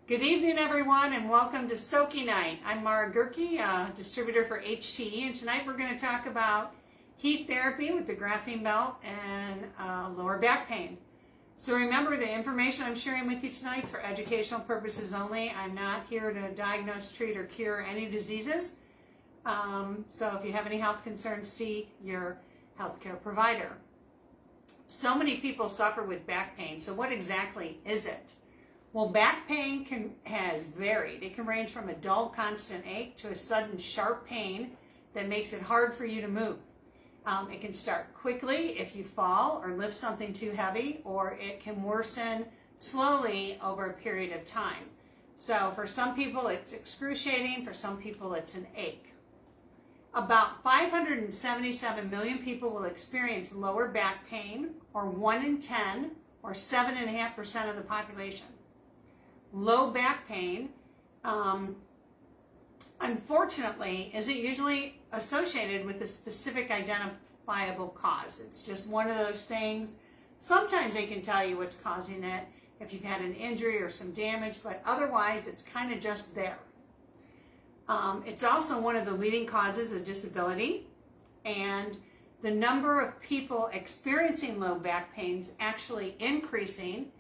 Good evening, everyone, and welcome to Soaky Night. I'm Mara Gerke, distributor for HTE, and tonight we're going to talk about heat therapy with the graphene belt and lower back pain. So remember, the information I'm sharing with you tonight is for educational purposes only. I'm not here to diagnose, treat, or cure any diseases. So if you have any health concerns, see your healthcare provider. So many people suffer with back pain. So what exactly is it? Well, back pain has varied. It can range from a dull, constant ache to a sudden, sharp pain that makes it hard for you to move. It can start quickly if you fall or lift something too heavy, or it can worsen slowly over a period of time. So for some people, it's excruciating. For some people, it's an ache. About 577 million people will experience lower back pain, or 1 in 10, or 7.5% of the population. Low back pain, unfortunately, isn't usually associated with a specific identifiable cause. It's just one of those things. Sometimes they can tell you what's causing it if you've had an injury or some damage, but otherwise it's kind of just there. It's also one of the leading causes of disability, and the number of people experiencing low back pain is actually increasing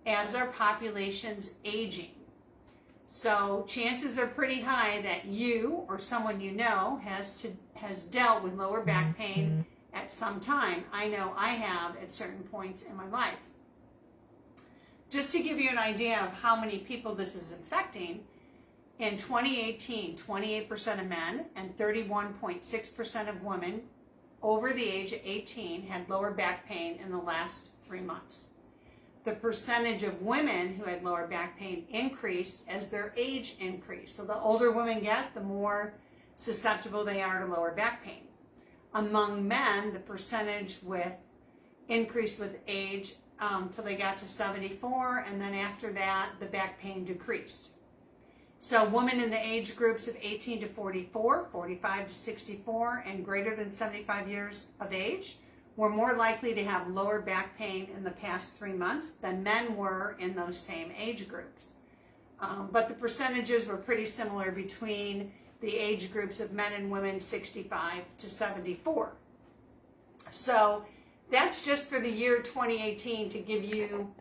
as our population's aging. So chances are pretty high that you or someone you know has dealt with lower back pain at some time. I know I have at certain points in my life. Just to give you an idea of how many people this is affecting, in 2018, 28% of men and 31.6% of women over the age of 18 had lower back pain in the last 3 months. The percentage of women who had lower back pain increased as their age increased. So the older women get, the more susceptible they are to lower back pain. Among men, the percentage increased with age till they got to 74, and then after that, the back pain decreased. So women in the age groups of 18 to 44, 45 to 64, and greater than 75 years of age were more likely to have lower back pain in the past 3 months than men were in those same age groups. But the percentages were pretty similar between the age groups of men and women 65 to 74. So that's just for the year 2018 to give you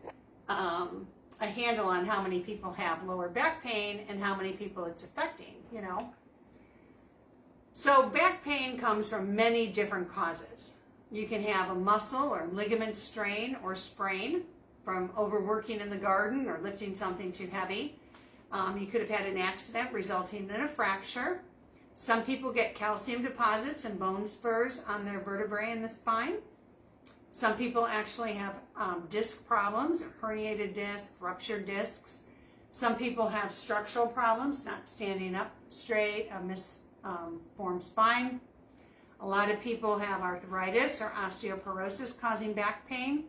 a handle on how many people have lower back pain and how many people it's affecting, you know. So back pain comes from many different causes. You can have a muscle or ligament strain or sprain from overworking in the garden or lifting something too heavy. You could have had an accident resulting in a fracture. Some people get calcium deposits and bone spurs on their vertebrae in the spine. Some people actually have disc problems, herniated disc, ruptured discs. Some people have structural problems, not standing up straight, a misformed spine. A lot of people have arthritis or osteoporosis causing back pain.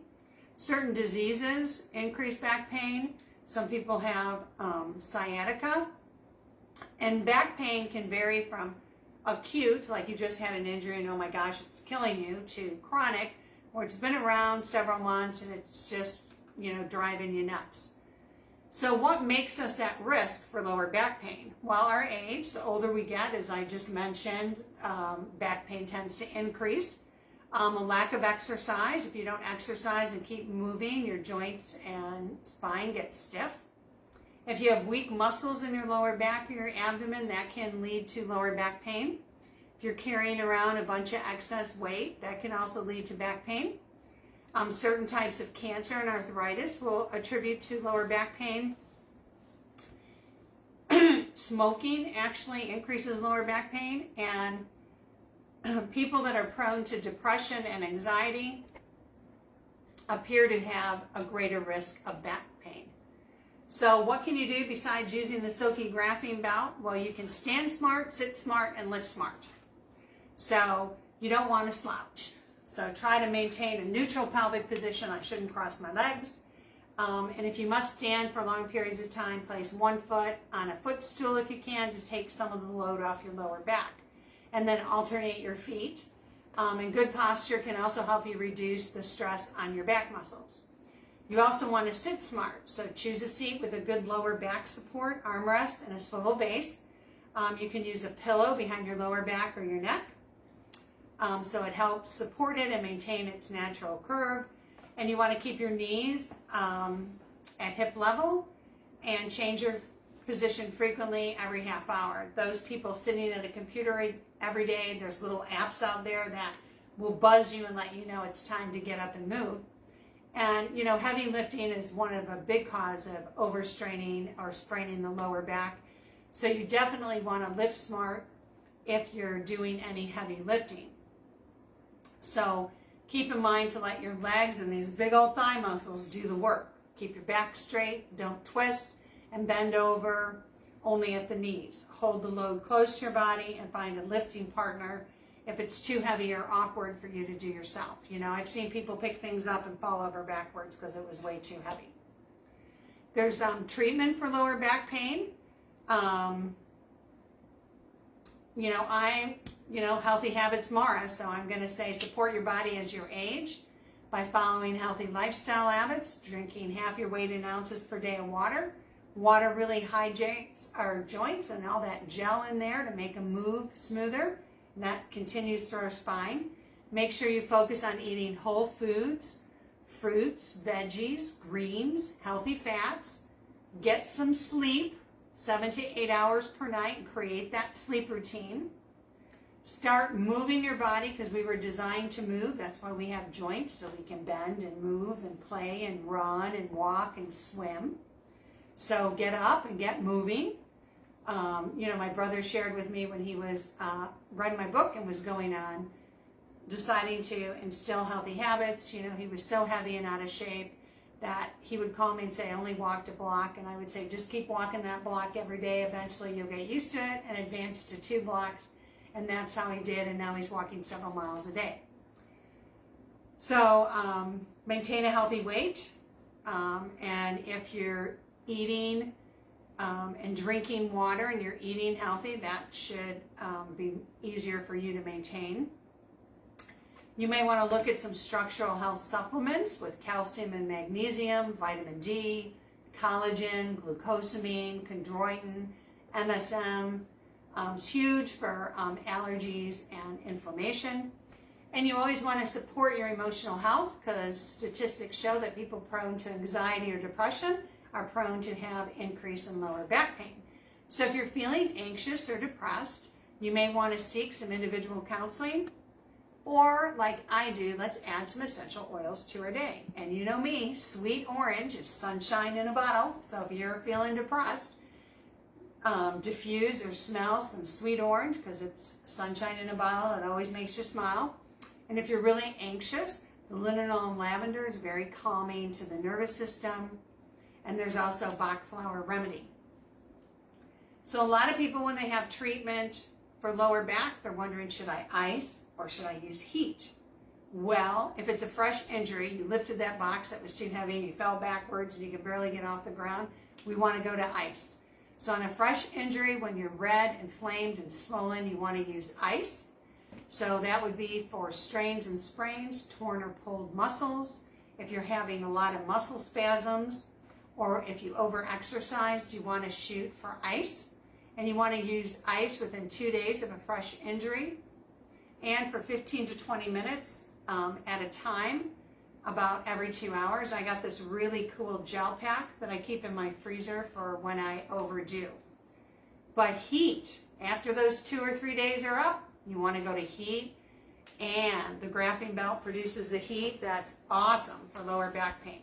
Certain diseases increase back pain. Some people have sciatica. And back pain can vary from acute, like you just had an injury and oh my gosh, it's killing you, to chronic, where it's been around several months and it's just, driving you nuts. So what makes us at risk for lower back pain? Well, our age, the older we get, as I just mentioned, back pain tends to increase. A lack of exercise. If you don't exercise and keep moving, your joints and spine get stiff. If you have weak muscles in your lower back or your abdomen, that can lead to lower back pain. If you're carrying around a bunch of excess weight, that can also lead to back pain. Certain types of cancer and arthritis will attribute to lower back pain. Smoking actually increases lower back pain, and people that are prone to depression and anxiety appear to have a greater risk of back pain. So what can you do besides using the Soaky graphene belt? Well, you can stand smart, sit smart, and lift smart. So you don't want to slouch. So try to maintain a neutral pelvic position. I shouldn't cross my legs. And if you must stand for long periods of time, place one foot on a footstool if you can to take some of the load off your lower back. And then alternate your feet. And good posture can also help you reduce the stress on your back muscles. You also want to sit smart. So choose a seat with a good lower back support, armrest, and a swivel base. You can use a pillow behind your lower back or your neck. So it helps support it and maintain its natural curve. And you want to keep your knees at hip level and change your position frequently every half hour. Those people sitting at a computer every day, there's little apps out there that will buzz you and let you know it's time to get up and move. And, you know, heavy lifting is one of a big cause of overstraining or spraining the lower back. So you definitely want to lift smart if you're doing any heavy lifting. So keep in mind to let your legs and these big old thigh muscles do the work. Keep your back straight, don't twist, and bend over only at the knees. Hold the load close to your body and find a lifting partner if it's too heavy or awkward for you to do yourself. You know, I've seen people pick things up and fall over backwards because it was way too heavy. There's treatment for lower back pain. Healthy Habits Mara, so I'm going to say support your body as you age by following healthy lifestyle habits, drinking half your weight in ounces per day of water. Water really hydrates our joints and all that gel in there to make them move smoother, and that continues through our spine. Make sure you focus on eating whole foods, fruits, veggies, greens, healthy fats. Get some sleep, 7 to 8 hours per night, and create that sleep routine. Start moving your body because we were designed to move. That's why we have joints, so we can bend and move and play and run and walk and swim. So get up and get moving. My brother shared with me when he was writing my book and was going on deciding to instill healthy habits. You know, he was so heavy and out of shape that he would call me and say, I only walked a block. And I would say, just keep walking that block every day. Eventually you'll get used to it and advance to 2 blocks. And that's how he did. And now he's walking several miles a day. So maintain a healthy weight. And if you're eating and drinking water and you're eating healthy, that should be easier for you to maintain. You may want to look at some structural health supplements with calcium and magnesium, vitamin D, collagen, glucosamine, chondroitin, MSM. It's huge for allergies and inflammation. And you always want to support your emotional health because statistics show that people prone to anxiety or depression are prone to have increase in lower back pain. So if you're feeling anxious or depressed, you may want to seek some individual counseling. Or, like I do, let's add some essential oils to our day. And you know me, sweet orange is sunshine in a bottle. So if you're feeling depressed, diffuse or smell some sweet orange because it's sunshine in a bottle. It always makes you smile. And if you're really anxious, the linalool and lavender is very calming to the nervous system. And there's also Bach flower remedy. So a lot of people, when they have treatment for lower back, they're wondering, should I ice or should I use heat? Well, if it's a fresh injury, you lifted that box that was too heavy and you fell backwards and you can barely get off the ground, we want to go to ice. So on a fresh injury, when you're red, inflamed, and swollen, you want to use ice. So that would be for strains and sprains, torn or pulled muscles. If you're having a lot of muscle spasms, or if you overexercised, you want to shoot for ice. And you want to use ice within 2 days of a fresh injury. And for 15 to 20 minutes at a time, about every 2 hours. I got this really cool gel pack that I keep in my freezer for when I overdo. But heat, after those 2 or 3 days are up, you want to go to heat. And the graphene belt produces the heat that's awesome for lower back pain.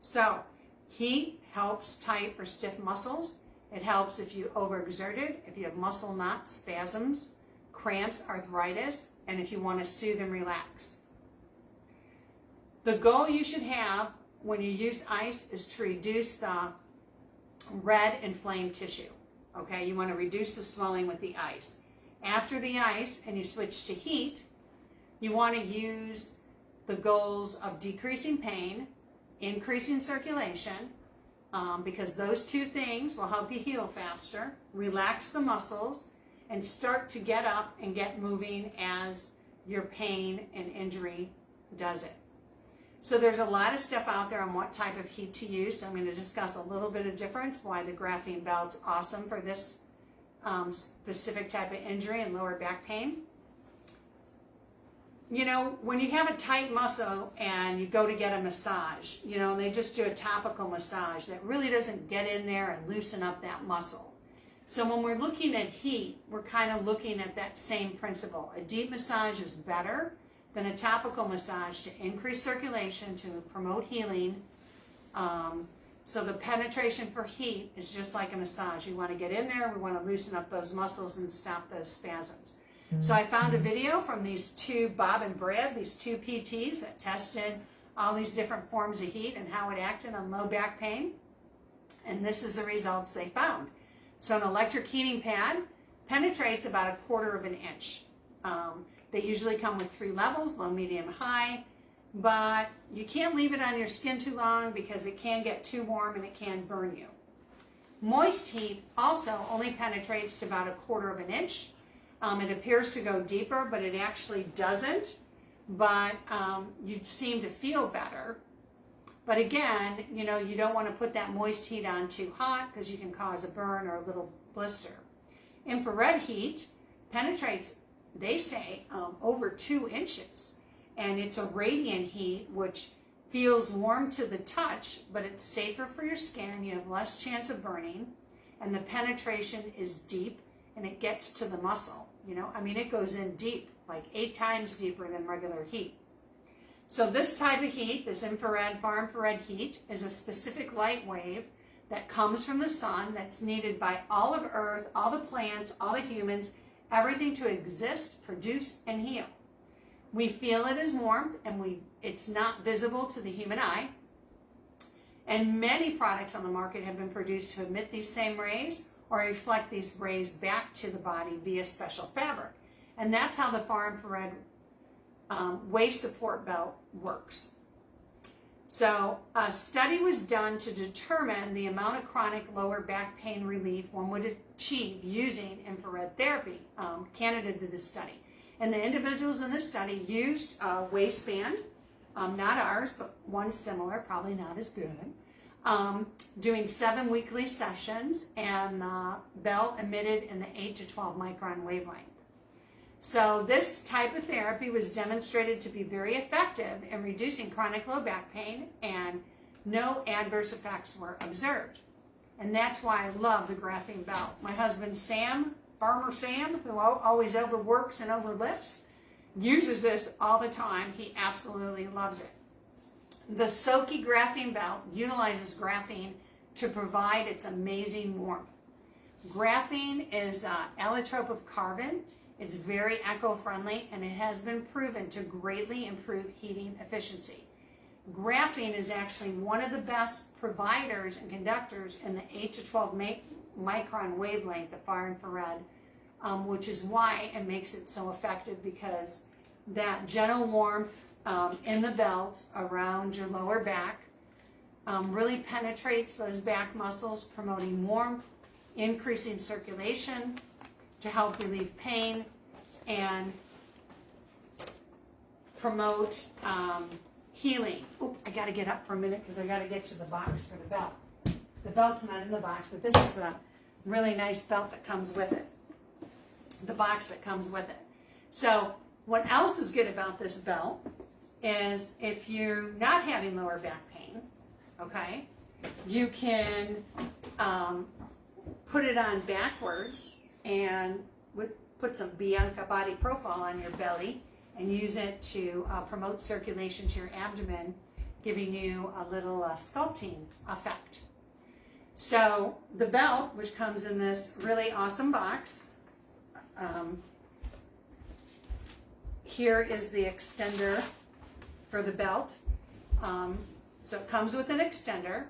So heat helps tight or stiff muscles. It helps if you overexerted, if you have muscle knots, spasms, cramps, arthritis, and if you want to soothe and relax. The goal you should have when you use ice is to reduce the red inflamed tissue. Okay, you want to reduce the swelling with the ice. After the ice and you switch to heat, you want to use the goals of decreasing pain, increasing circulation, because those 2 things will help you heal faster, relax the muscles, and start to get up and get moving as your pain and injury does it. So there's a lot of stuff out there on what type of heat to use. So I'm going to discuss a little bit of difference, why the graphene belt's awesome for this specific type of injury and lower back pain. You know, when you have a tight muscle and you go to get a massage, you know, and they just do a topical massage, that really doesn't get in there and loosen up that muscle. So when we're looking at heat, we're kind of looking at that same principle. A deep massage is better than a topical massage to increase circulation, to promote healing. So the penetration for heat is just like a massage. You want to get in there, we want to loosen up those muscles and stop those spasms. So I found a video from these two, Bob and Brad, these two PTs that tested all these different forms of heat and how it acted on low back pain. And this is the results they found. So an electric heating pad penetrates about 1/4 of an inch. They usually come with 3 levels, low, medium, high, but you can't leave it on your skin too long because it can get too warm and it can burn you. Moist heat also only penetrates to about 1/4 of an inch. It appears to go deeper, but it actually doesn't. But you seem to feel better. But again, you know, you don't want to put that moist heat on too hot because you can cause a burn or a little blister. Infrared heat penetrates, they say, over 2 inches. And it's a radiant heat, which feels warm to the touch, but it's safer for your skin. You have less chance of burning. And the penetration is deep, and it gets to the muscle. You know, I mean, it goes in deep, like 8 times deeper than regular heat. So this type of heat, this infrared, far infrared heat, is a specific light wave that comes from the sun that's needed by all of Earth, all the plants, all the humans, everything to exist, produce, and heal. We feel it as warmth, and it's not visible to the human eye. And many products on the market have been produced to emit these same rays or reflect these rays back to the body via special fabric. And that's how the far infrared waist support belt works. So a study was done to determine the amount of chronic lower back pain relief one would achieve using infrared therapy. Canada did this study. And the individuals in this study used a waistband, not ours, but one similar, probably not as good, doing 7 weekly sessions, and the belt emitted in the 8 to 12 micron wavelength. So this type of therapy was demonstrated to be very effective in reducing chronic low back pain, and no adverse effects were observed. And that's why I love the graphene belt. My husband Sam, Farmer Sam, who always overworks and overlifts, uses this all the time. He absolutely loves it. The Soki graphene belt utilizes graphene to provide its amazing warmth. Graphene is an allotrope of carbon. It's very eco-friendly, and it has been proven to greatly improve heating efficiency. Graphene is actually one of the best providers and conductors in the 8 to 12 micron wavelength, the far infrared, which is why it makes it so effective, because that gentle warmth in the belt around your lower back really penetrates those back muscles, promoting warmth, increasing circulation to help relieve pain and promote healing. Oop, I got to get up for a minute because I got to get to the box for the belt. The belt's not in the box, but this is the really nice belt that comes with it. The box that comes with it. So what else is good about this belt is if you're not having lower back pain, okay, you can put it on backwards and put some Bianca Body Profile on your belly and use it to promote circulation to your abdomen, giving you a little sculpting effect. So the belt, which comes in this really awesome box, here is the extender for the belt. So it comes with an extender.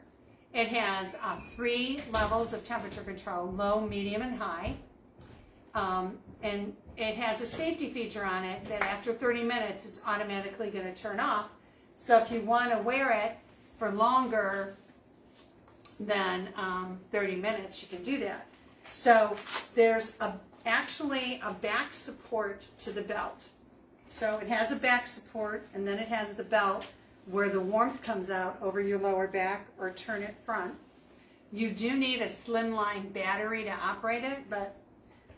It has 3 levels of temperature control, low, medium, and high. And it has a safety feature on it that after 30 minutes, it's automatically going to turn off. So if you want to wear it for longer than 30 minutes, you can do that. So there's actually a back support to the belt. So it has a back support, and then it has the belt where the warmth comes out over your lower back or turn it front. You do need a slimline battery to operate it, but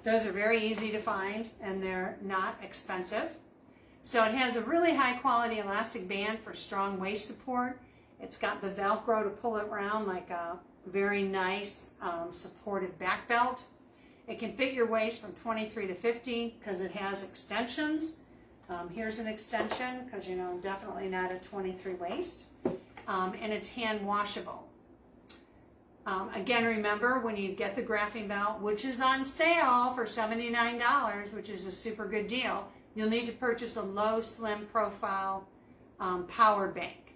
those are very easy to find and they're not expensive. So it has a really high quality elastic band for strong waist support. It's got the Velcro to pull it around like a very nice supportive back belt. It can fit your waist from 23 to 50 because it has extensions. Here's an extension because, you know, I'm definitely not a 23 waist. And it's hand washable. Again, remember when you get the graphene belt, which is on sale for $79, which is a super good deal, you'll need to purchase a low slim profile power bank.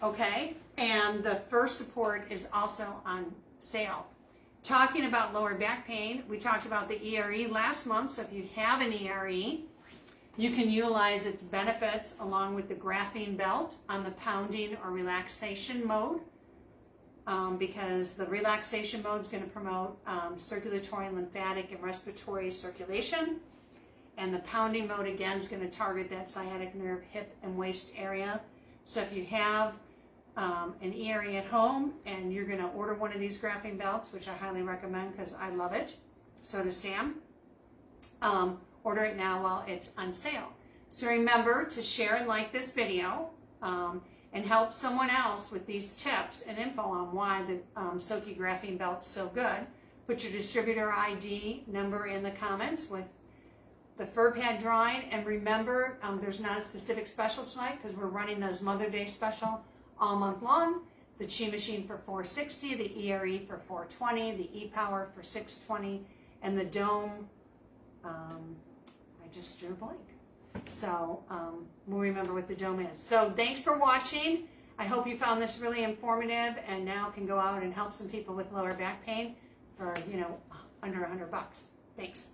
Okay, and the first support is also on sale. Talking about lower back pain, we talked about the ERE last month, so if you have an ERE, you can utilize its benefits along with the graphene belt on the pounding or relaxation mode, because the relaxation mode is going to promote circulatory, lymphatic, and respiratory circulation, and the pounding mode again is going to target that sciatic nerve, hip, and waist area. So if you have an ERE at home and you're going to order one of these graphene belts, which I highly recommend because I love it, so does Sam, order it now while it's on sale. So remember to share and like this video and help someone else with these tips and info on why the Soki graphene belt's so good. Put your distributor ID number in the comments with the fur pad drawing, and remember there's not a specific special tonight because we're running those Mother's Day special all month long. The Chi Machine for $460, the ERE for $420, the E-Power for $620, and the Dome, I just drew a blank. So we'll remember what the Dome is. So thanks for watching. I hope you found this really informative and now can go out and help some people with lower back pain for, you know, under $100. Thanks.